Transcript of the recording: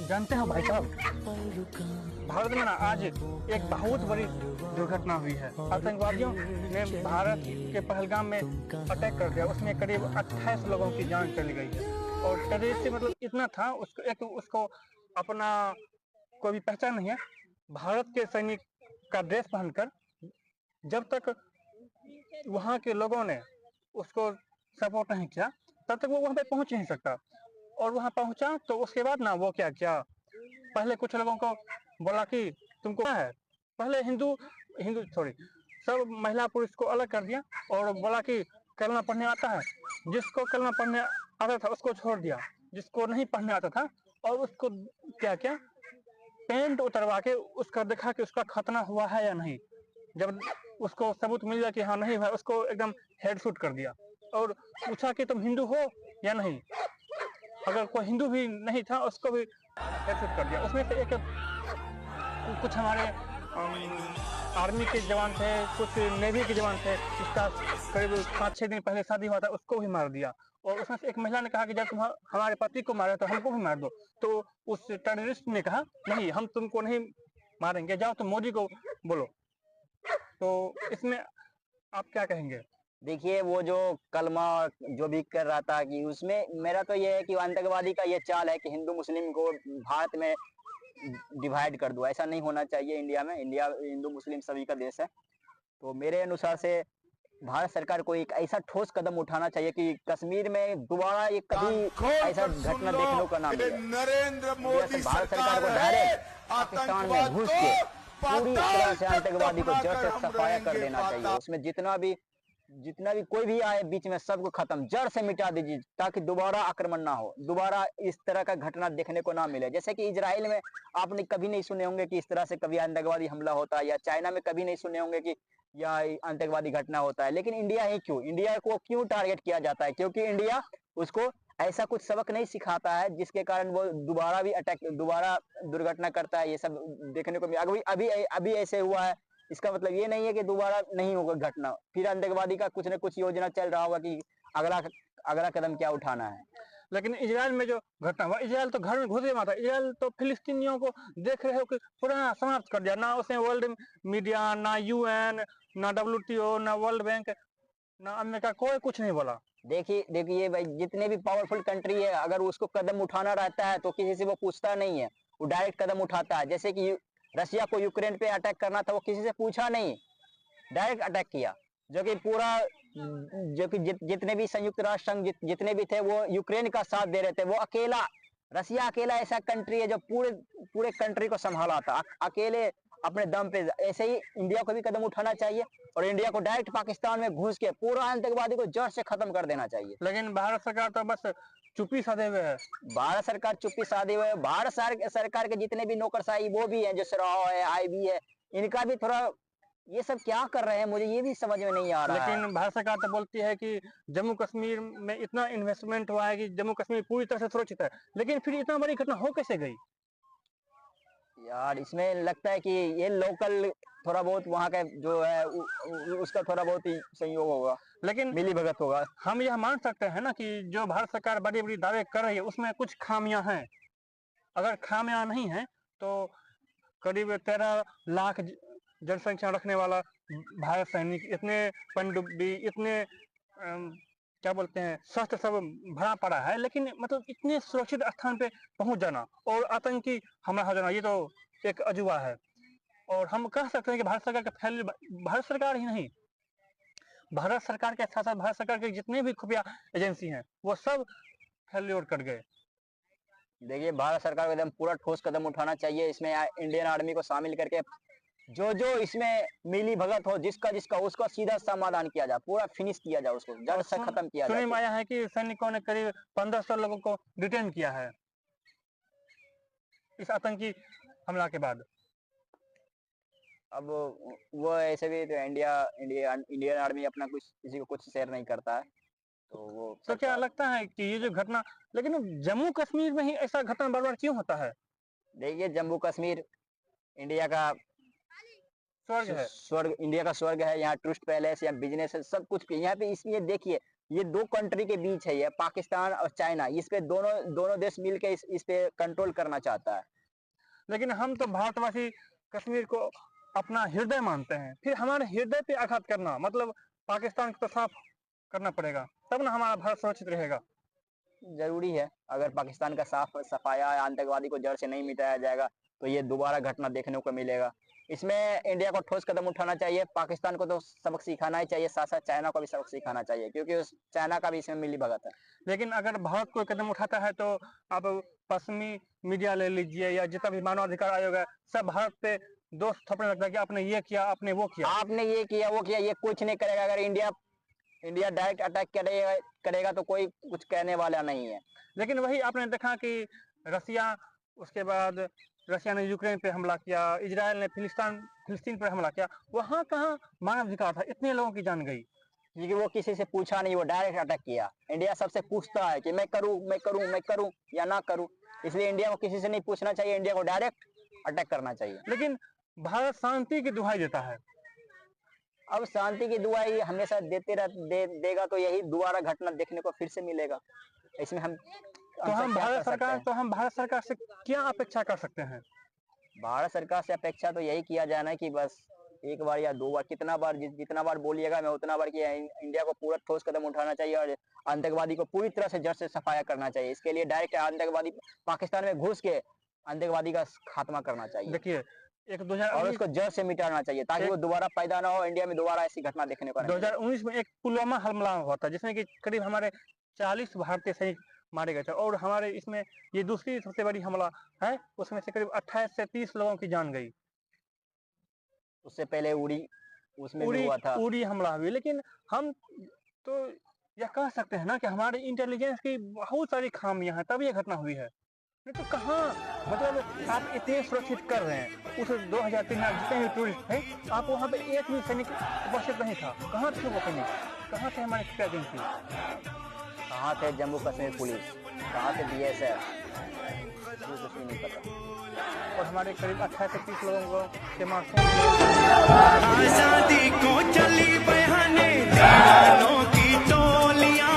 जानते हैं भाई साहब, भारत में ना आज एक बहुत बड़ी दुर्घटना हुई है। आतंकवादियों ने भारत के पहलगाम में अटैक कर दिया। उसमें करीब 28 लोगों की जान चली गई है। और टेररिस्ट मतलब इतना था, उसको अपना कोई भी पहचान नहीं है। भारत के सैनिक का ड्रेस पहनकर जब तक वहाँ के लोगों ने उसको सपोर्ट नहीं किया, तब तक वो वहाँ पे पहुंच नहीं सकता। और वहाँ पहुंचा तो उसके बाद ना वो क्या किया, पहले कुछ लोगों को बोला कि तुमको क्या है, पहले हिंदू हिंदू सॉरी सब महिला पुरुष को अलग कर दिया और बोला कि कलमा पढ़ने आता है। जिसको कलमा पढ़ने आता था उसको छोड़ दिया, जिसको नहीं पढ़ने आता था और उसको क्या क्या पेंट उतरवा के उसका देखा कि उसका खतना हुआ है या नहीं। जब उसको सबूत मिल गया कि हाँ नहीं हुआ, उसको एकदम हेड शूट कर दिया और पूछा कि तुम हिंदू हो या नहीं। अगर कोई हिंदू भी नहीं था उसको भी हेड शूट कर दिया। उसमें से एक कुछ हमारे आर्मी के जवान थे, कुछ नेवी के जवान थे, जिसका करीब 5-6 दिन पहले शादी हुआ था, उसको भी मार दिया। और उसमें से एक महिला ने कहा कि जब तुम हमारे पति को मारे तो हमको भी मार दो। तो उस टेररिस्ट ने कहा नहीं, हम तुमको नहीं मारेंगे, जाओ तुम मोदी को बोलो। तो इसमें आप क्या कहेंगे? देखिए, वो जो कलमा जो भी कर रहा था कि उसमें मेरा तो ये है कि आतंकवादी का ये चाल है कि हिंदू मुस्लिम को भारत में डिवाइड कर दो। ऐसा नहीं होना चाहिए। इंडिया में इंडिया हिंदू मुस्लिम सभी का देश है। तो मेरे अनुसार से भारत सरकार को एक ऐसा ठोस कदम उठाना चाहिए कि कश्मीर में दोबारा ये कभी ऐसा घटना देखने को ना मिले। नरेंद्र मोदी भारत सरकार को सरकार डायरेक्ट है। पाकिस्तान में आतंकवाद घुस को के पूरी तरह से आतंकवादी को जड़ से सफाया कर देना चाहिए। उसमें जितना भी कोई भी आए बीच में सबको खत्म जड़ से मिटा दीजिए, ताकि दोबारा आक्रमण ना हो, दोबारा इस तरह का घटना देखने को ना मिले। जैसे कि इजराइल में आपने कभी नहीं सुने होंगे कि इस तरह से कभी आतंकवादी हमला होता है, या चाइना में कभी नहीं सुने होंगे कि यह आतंकवादी घटना होता है। लेकिन इंडिया को क्यों टारगेट किया जाता है? क्योंकि इंडिया उसको ऐसा कुछ सबक नहीं सिखाता है जिसके कारण वो दोबारा दुर्घटना करता है। ये सब देखने को अभी अभी अभी ऐसे हुआ है। इसका मतलब ये नहीं है कि दोबारा नहीं होगा घटना। फिर आतंकवादी का कुछ न कुछ योजना चल रहा होगा कि अगला अगला कदम क्या उठाना है। लेकिन इजराइल में जो घटना हुआ, इजराइल तो घर में घुसे हुआ था। इजराइल तो फिलिस्तीनियों को देख रहे हो कि पूरा समाप्त कर दिया। ना उसने वर्ल्ड मीडिया, ना यूएन, ना WTO, ना वर्ल्ड बैंक, ना अमेरिका, कोई कुछ नहीं बोला। देखिए भाई, जितने भी पावरफुल कंट्री है, अगर उसको कदम उठाना रहता है तो किसी से वो पूछता नहीं है, वो डायरेक्ट कदम उठाता है। जैसे कि रशिया को यूक्रेन पे अटैक करना था, वो किसी से पूछा नहीं, डायरेक्ट अटैक किया। जो कि पूरा जो कि जितने भी संयुक्त राष्ट्र संघ जितने भी थे वो यूक्रेन का साथ दे रहे थे। वो अकेला, रसिया अकेला ऐसा कंट्री है जो पूरे पूरे कंट्री को संभाला था अकेले अपने दम पे। ऐसे ही इंडिया को भी कदम उठाना चाहिए और इंडिया को डायरेक्ट पाकिस्तान में घुस के पूरा आतंकवादी को जड़ से खत्म कर देना चाहिए। लेकिन भारत सरकार तो बस चुप्पी साधे हुए है। भारत सरकार चुप्पी साधे हुए है। भारत सरकार के जितने भी नौकरशाही वो भी है, जो सराह है, IB है, इनका भी थोड़ा ये सब क्या कर रहे हैं, मुझे ये भी समझ में नहीं आ रहा है। लेकिन भारत सरकार तो बोलती है कि जम्मू कश्मीर में इतना इन्वेस्टमेंट हुआ है कि जम्मू कश्मीर पूरी तरह से सुरक्षित है। लेकिन फिर इतना बड़ी घटना हो कैसे गई? यार, इसमें लगता है कि ये लोकल थोड़ा बहुत वहाँ का जो है उसका थोड़ा बहुत ही सहयोग होगा, लेकिन मिली भगत होगा। हम यह मान सकते हैं ना कि जो भारत सरकार बड़ी बड़ी दावे कर रही है उसमें कुछ खामियां हैं। अगर खामियां नहीं है तो करीब 13 लाख जनसंख्या रखने वाला भारत सैनिक, इतने पनडुब्बी, इतने क्या बोलते हैं, शस्त्र सब भरा पड़ा है, लेकिन मतलब इतने सुरक्षित स्थान पे पहुंच जाना और आतंकी हमला हो जाना, ये तो एक अजूबा है। और हम कह सकते हैं कि भारत सरकार का फैल, भारत सरकार ही नहीं, भारत सरकार के साथ साथ भारत सरकार के जितने भी खुफिया एजेंसी हैं वो सब फेल्योर कर गए। देखिए, भारत सरकार को एकदम पूरा ठोस कदम उठाना चाहिए। इसमें इंडियन आर्मी को शामिल करके जो जो इसमें मिली भगत हो, जिसका जिसका उसका सीधा समाधान किया जाए, पूरा फिनिश किया जाए, उसको जड़ और से खत्म किया सुनने में जाए। आया है कि सैनिकों ने करीब 1500 लोगों को डिटेन किया है इस आतंकी हमला के बाद। अब वो ऐसे भी तो इंडियन आर्मी अपना कुछ किसी को कुछ शेयर नहीं करता है, तो वो तो क्या सरकार। लगता है कि ये जो घटना, लेकिन जम्मू कश्मीर में ही ऐसा घटना बार बार क्यों होता है? देखिए, जम्मू कश्मीर इंडिया का स्वर्ग है। स्वर्ग, इंडिया का स्वर्ग है। यहाँ टूरिस्ट पैलेस या बिजनेस है, सब कुछ यहाँ पे। इसलिए देखिए, ये दो कंट्री के बीच है, ये पाकिस्तान और चाइना, इस पे दोनों देश मिलकर इस पे कंट्रोल करना चाहता है। लेकिन हम तो भारतवासी कश्मीर को अपना हृदय मानते हैं, फिर हमारे हृदय पे आघात करना मतलब पाकिस्तान को तो साफ करना पड़ेगा, तब ना हमारा भारत सुरक्षित रहेगा। जरूरी है, अगर पाकिस्तान का सफाया आतंकवादी को जड़ से नहीं मिटाया जाएगा तो ये दोबारा घटना देखने को मिलेगा। इसमें इंडिया को ठोस कदम उठाना चाहिए, पाकिस्तान को तो सबक सिखाना ही चाहिए, साथ साथ चाइना को भी सबक सिखाना चाहिए, क्योंकि उस चाइना का भी इसमें मिली भगत है। लेकिन अगर भारत कोई कदम उठाता है तो आप पश्चिमी मीडिया ले लीजिए या जितना भी मानवाधिकार आयोग है, सब भारत पे दोष थोपने लगता है कि आपने ये किया, आपने वो किया। आपने ये किया वो किया, ये कुछ नहीं करेगा। अगर इंडिया डायरेक्ट अटैक करेगा तो कोई कुछ कहने वाला नहीं है। लेकिन वही आपने देखा कि रसिया, उसके बाद रसिया ने यूक्रेन पे हमला किया, इजराइल ने फिलिस्तीन पर हमला किया, वहां कहाँ मानवाधिकार था, इतने लोगों की जान गई। क्योंकि वो किसी से पूछा नहीं, वो डायरेक्ट अटैक किया। इंडिया सबसे पूछता है कि मैं करूं या ना करूं, इसलिए इंडिया को किसी से नहीं पूछना चाहिए, इंडिया को डायरेक्ट अटैक करना चाहिए। लेकिन भारत शांति की दुहाई देता है। अब शांति की दुआई हमेशा देगा तो यही दोबारा घटना देखने को फिर से मिलेगा। इसमें हम भारत सरकार से क्या अपेक्षा कर सकते हैं? भारत सरकार से अपेक्षा तो यही किया जाना है कि बस एक बार या दो बार, जितना बार बोलिएगा मैं उतना बार कि इंडिया को पूरा ठोस कदम उठाना चाहिए और आतंकवादी को पूरी तरह से जड़ से सफाया करना चाहिए। इसके लिए डायरेक्ट आतंकवादी पाकिस्तान में घुस के आतंकवादी का खात्मा करना चाहिए। देखिए, और उसको जड़ से मिटाना चाहिए ताकि वो दोबारा पैदा ना हो, इंडिया में दोबारा ऐसी घटना देखने को। 2019 में एक पुलवामा हमला हुआ था जिसमें कि करीब हमारे 40 भारतीय सैनिक मारे गए थे, और हमारे इसमें ये दूसरी सबसे बड़ी हमला है, उसमें से करीब 28 से 30 लोगों की जान गई। उससे पहले उसमें भी हुआ था, उड़ी हमला हुई। लेकिन हम तो यह कह सकते हैं ना कि हमारे इंटेलिजेंस की बहुत सारी खामियां हैं, तब ये घटना हुई है। नहीं तो कहाँ, मतलब आप इतने सुरक्षित कर रहे हैं, उस 2003 में जितने भी टूरिस्ट थे, आप वहाँ पे एक भी सैनिक उपस्थित नहीं था। कहाँ थे वो सैनिक, कहाँ थे हमारी खुफिया एजेंसी, कहाँ थे जम्मू कश्मीर पुलिस, कहाँ थे BSF, कुछ भी नहीं पता। और हमारे करीब 28 से 30 लोगों के मार्च आजादी को चली बयाने दीवानों की टोलियां।